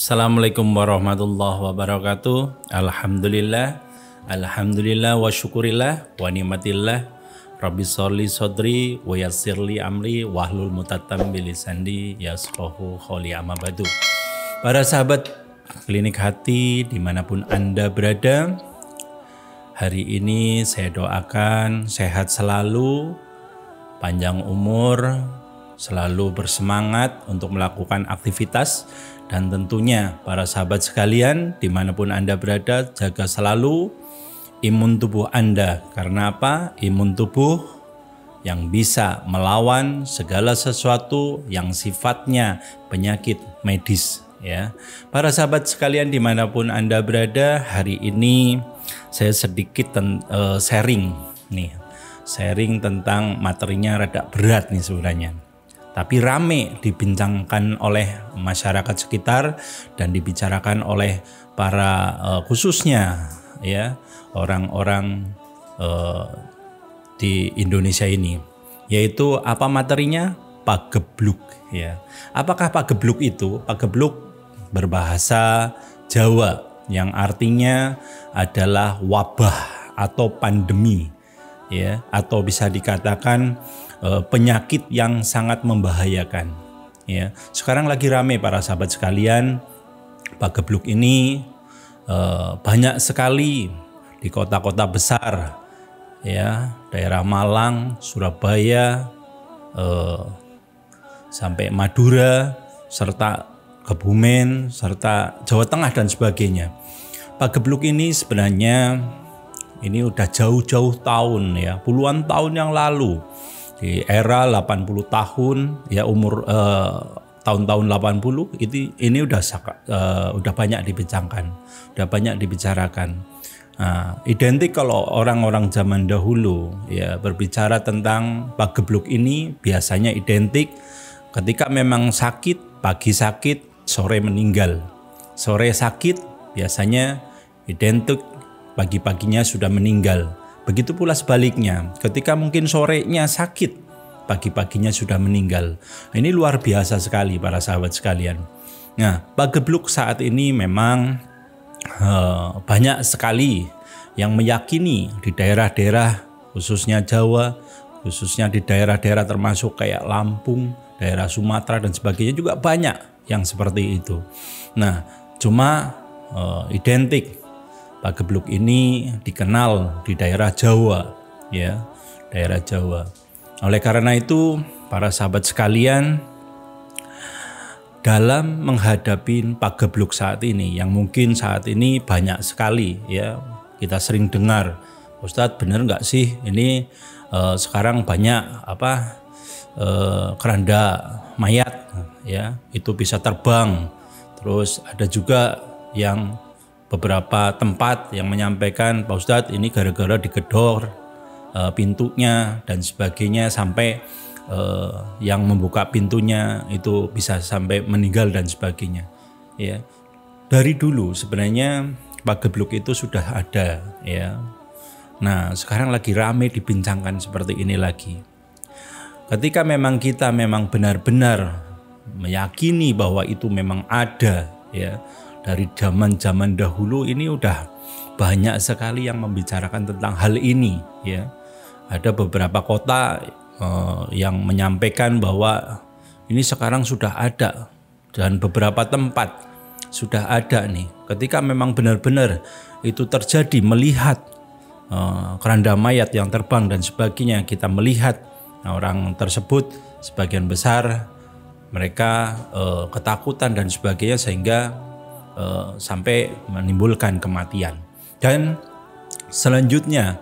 Assalamualaikum warahmatullahi wabarakatuh. Alhamdulillah wa syukurillah wa nikmatillah. Rabbi sholli sodri wa yassirli amri wahlul mutatam bilisandi yasqahu qawli amma ba'du. Para sahabat Klinik Hati dimanapun Anda berada, hari ini saya doakan sehat selalu, panjang umur, selalu bersemangat untuk melakukan aktivitas. Dan tentunya para sahabat sekalian dimanapun Anda berada, jaga selalu imun tubuh Anda. Karena apa? Imun tubuh yang bisa melawan segala sesuatu yang sifatnya penyakit medis. Ya, para sahabat sekalian dimanapun Anda berada, hari ini saya sedikit sharing tentang materinya rada berat nih sebenarnya. Tapi rame dibincangkan oleh masyarakat sekitar dan dibicarakan oleh para khususnya ya orang-orang di Indonesia ini, yaitu apa materinya? Pagebluk ya. Apakah pagebluk itu? Pagebluk berbahasa Jawa yang artinya adalah wabah atau pandemi ya, atau bisa dikatakan penyakit yang sangat membahayakan ya. Sekarang lagi rame para sahabat sekalian, pagebluk ini banyak sekali di kota-kota besar ya, daerah Malang, Surabaya, sampai Madura, serta Kebumen, serta Jawa Tengah dan sebagainya. Pagebluk ini sebenarnya ini udah jauh-jauh tahun ya, puluhan tahun yang lalu. Di era 80 tahun ya, umur tahun-tahun 80 ini udah banyak dibincangkan, udah banyak dibicarakan. Nah, identik kalau orang-orang zaman dahulu ya berbicara tentang pagebluk ini biasanya identik ketika memang sakit, pagi sakit, sore meninggal. Sore sakit biasanya identik pagi-paginya sudah meninggal. Begitu pula sebaliknya, ketika mungkin sorenya sakit, pagi-paginya sudah meninggal. Ini luar biasa sekali para sahabat sekalian. Nah, pagebluk saat ini memang banyak sekali yang meyakini di daerah-daerah khususnya Jawa, khususnya di daerah-daerah termasuk kayak Lampung, daerah Sumatera dan sebagainya juga banyak yang seperti itu. Nah, cuma identik pagebluk ini dikenal di daerah Jawa ya, daerah Jawa. Oleh karena itu para sahabat sekalian, dalam menghadapi pagebluk saat ini yang mungkin saat ini banyak sekali ya, kita sering dengar, Ustadz bener nggak sih ini sekarang banyak keranda mayat ya, itu bisa terbang. Terus ada juga yang beberapa tempat yang menyampaikan, Pak Ustadz ini gara-gara digedor pintunya dan sebagainya, sampai yang membuka pintunya itu bisa sampai meninggal dan sebagainya ya. Dari dulu sebenarnya pagebluk itu sudah ada ya. Nah, sekarang lagi rame dibincangkan seperti ini lagi. Ketika memang kita memang benar-benar meyakini bahwa itu memang ada ya, dari zaman-zaman dahulu ini udah banyak sekali yang membicarakan tentang hal ini ya. Ada beberapa kota yang menyampaikan bahwa ini sekarang sudah ada, dan beberapa tempat sudah ada nih. Ketika memang benar-benar itu terjadi, melihat keranda mayat yang terbang dan sebagainya, kita melihat orang tersebut sebagian besar mereka ketakutan dan sebagainya, sehingga sampai menimbulkan kematian. Dan selanjutnya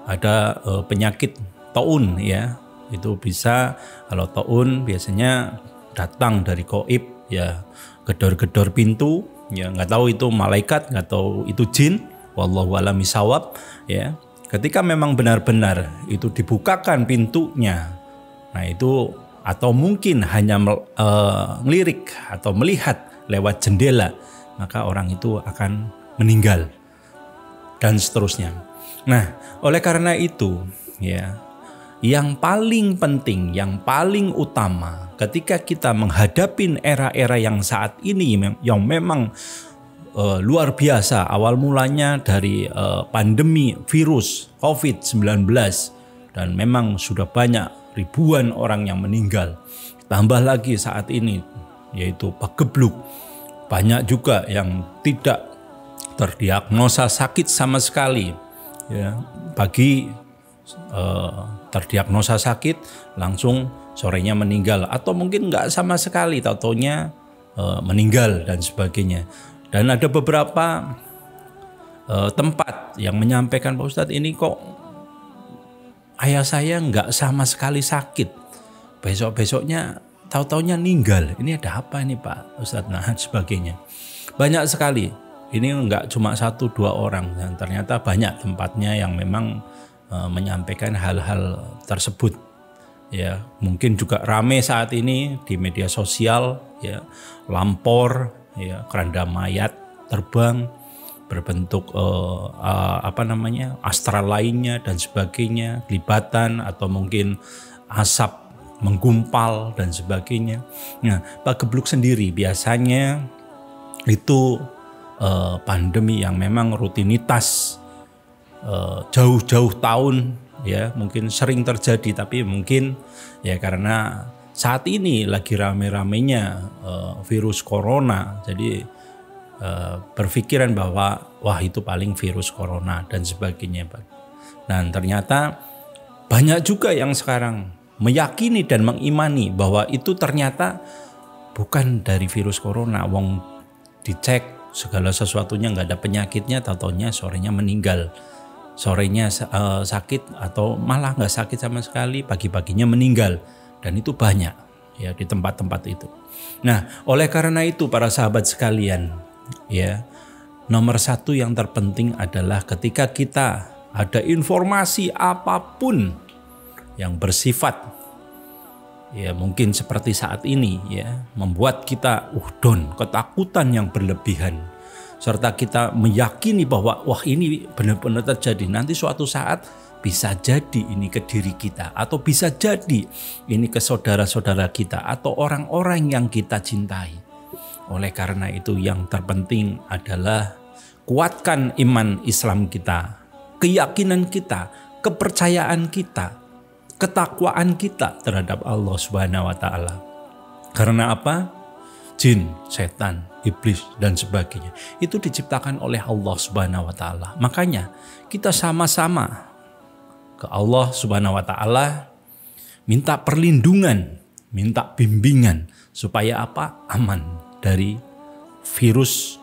ada penyakit taun ya, itu bisa, kalau taun biasanya datang dari gaib ya, gedor-gedor pintu ya, nggak tahu itu malaikat, nggak tahu itu jin, wallahu a'lam bishawab ya. Ketika memang benar-benar itu dibukakan pintunya, nah itu, atau mungkin hanya ngelirik atau melihat lewat jendela, maka orang itu akan meninggal dan seterusnya. Nah, oleh karena itu ya, yang paling penting, yang paling utama ketika kita menghadapi era-era yang saat ini yang memang luar biasa, awal mulanya dari pandemi virus COVID-19 dan memang sudah banyak ribuan orang yang meninggal. Tambah lagi saat ini yaitu pagebluk. Banyak juga yang tidak terdiagnosa sakit sama sekali. Ya, pagi terdiagnosa sakit langsung sorenya meninggal, atau mungkin nggak sama sekali, taunya meninggal dan sebagainya. Dan ada beberapa tempat yang menyampaikan, Pak Ustadz, ini kok ayah saya nggak sama sekali sakit, besok-besoknya tahu-taunya meninggal. Ini ada apa ini Pak Ustadz? Nah, sebagainya. Banyak sekali. Ini nggak cuma 1-2 orang, dan ternyata banyak tempatnya yang memang menyampaikan hal-hal tersebut. Ya, mungkin juga ramai saat ini di media sosial, ya, lampor, ya, keranda mayat terbang berbentuk astral lainnya dan sebagainya, kelibatan atau mungkin asap menggumpal dan sebagainya. Nah, pagebluk sendiri biasanya itu pandemi yang memang rutinitas jauh-jauh tahun, ya, mungkin sering terjadi, tapi mungkin ya karena saat ini lagi rame-ramenya virus corona, jadi berpikiran bahwa wah itu paling virus corona dan sebagainya, Pak. Dan ternyata banyak juga yang sekarang meyakini dan mengimani bahwa itu ternyata bukan dari virus corona. Wong dicek segala sesuatunya nggak ada penyakitnya, taunya sorenya meninggal. Sorenya sakit atau malah nggak sakit sama sekali, pagi-paginya meninggal, dan itu banyak ya di tempat-tempat itu. Nah, oleh karena itu para sahabat sekalian, ya, nomor satu yang terpenting adalah ketika kita ada informasi apapun yang bersifat ya mungkin seperti saat ini, ya, membuat kita down, ketakutan yang berlebihan, serta kita meyakini bahwa wah ini benar-benar terjadi, nanti suatu saat bisa jadi ini ke diri kita, atau bisa jadi ini ke saudara-saudara kita atau orang-orang yang kita cintai. Oleh karena itu yang terpenting adalah kuatkan iman Islam kita, keyakinan kita, kepercayaan kita, ketakwaan kita terhadap Allah Subhanahu wa taala. Karena apa? Jin, setan, iblis dan sebagainya itu diciptakan oleh Allah Subhanahu wa taala. Makanya kita sama-sama ke Allah Subhanahu wa taala minta perlindungan, minta bimbingan supaya apa? Aman dari virus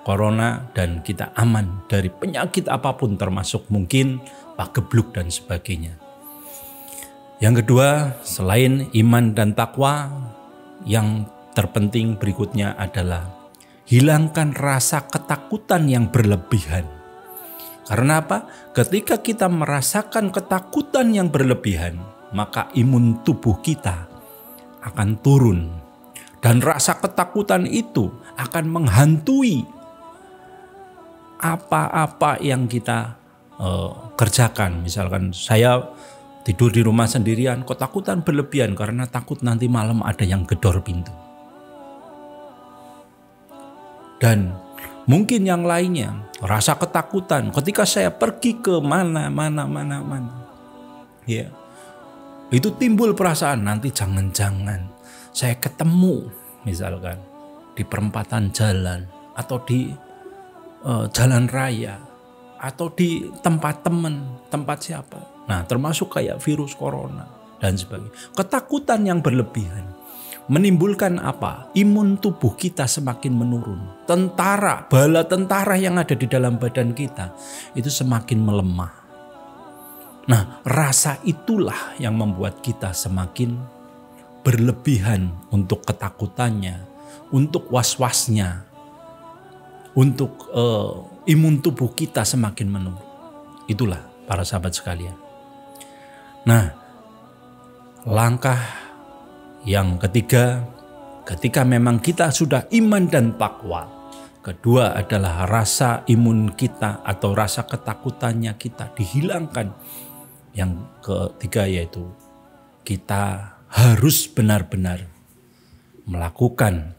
corona dan kita aman dari penyakit apapun, termasuk mungkin pagebluk dan sebagainya. Yang kedua, selain iman dan takwa, yang terpenting berikutnya adalah hilangkan rasa ketakutan yang berlebihan. Karena apa? Ketika kita merasakan ketakutan yang berlebihan, maka imun tubuh kita akan turun. Dan rasa ketakutan itu akan menghantui apa-apa yang kita kerjakan. Misalkan saya tidur di rumah sendirian, ketakutan berlebihan karena takut nanti malam ada yang gedor pintu. Dan mungkin yang lainnya, rasa ketakutan ketika saya pergi ke mana. Ya. Itu timbul perasaan nanti jangan-jangan saya ketemu misalkan di perempatan jalan atau di jalan raya atau di tempat teman, tempat siapa. Nah, termasuk kayak virus corona dan sebagainya. Ketakutan yang berlebihan menimbulkan apa? Imun tubuh kita semakin menurun. Bala tentara yang ada di dalam badan kita itu semakin melemah. Nah, rasa itulah yang membuat kita semakin berlebihan untuk ketakutannya, untuk was-wasnya, untuk imun tubuh kita semakin menurun. Itulah para sahabat sekalian. Nah, langkah yang ketiga, ketika memang kita sudah iman dan takwa, kedua adalah rasa imun kita atau rasa ketakutannya kita dihilangkan. Yang ketiga yaitu kita harus benar-benar melakukan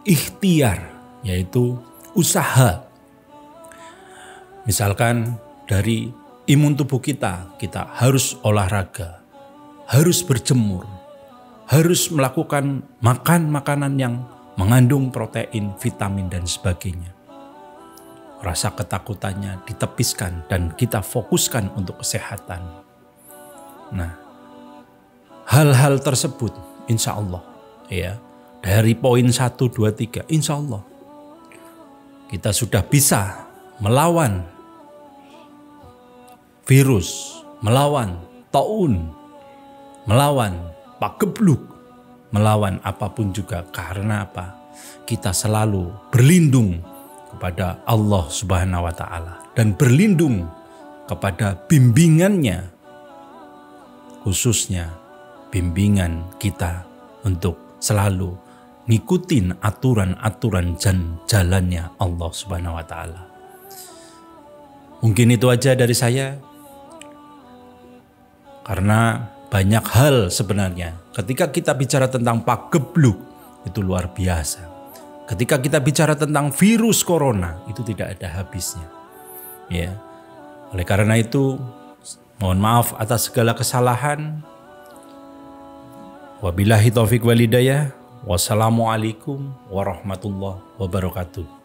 ikhtiar, yaitu usaha. Misalkan dari imun tubuh kita harus olahraga, harus berjemur, harus melakukan makan makanan yang mengandung protein, vitamin, dan sebagainya. Rasa ketakutannya ditepiskan dan kita fokuskan untuk kesehatan. Nah, hal-hal tersebut insya Allah ya, dari poin 1, 2, 3 insya Allah kita sudah bisa melawan virus, melawan taun, melawan pagebluk, melawan apapun juga. Karena apa? Kita selalu berlindung kepada Allah Subhanahu wa Ta'ala dan berlindung kepada bimbingannya, khususnya bimbingan kita untuk selalu ngikutin aturan-aturan dan jalannya Allah Subhanahu wa Ta'ala. Mungkin itu aja dari saya, karena banyak hal sebenarnya. Ketika kita bicara tentang pagebluk, itu luar biasa. Ketika kita bicara tentang virus corona, itu tidak ada habisnya. Ya. Oleh karena itu, mohon maaf atas segala kesalahan. Wabillahi taufiq wal hidayah. Wassalamualaikum warahmatullahi wabarakatuh.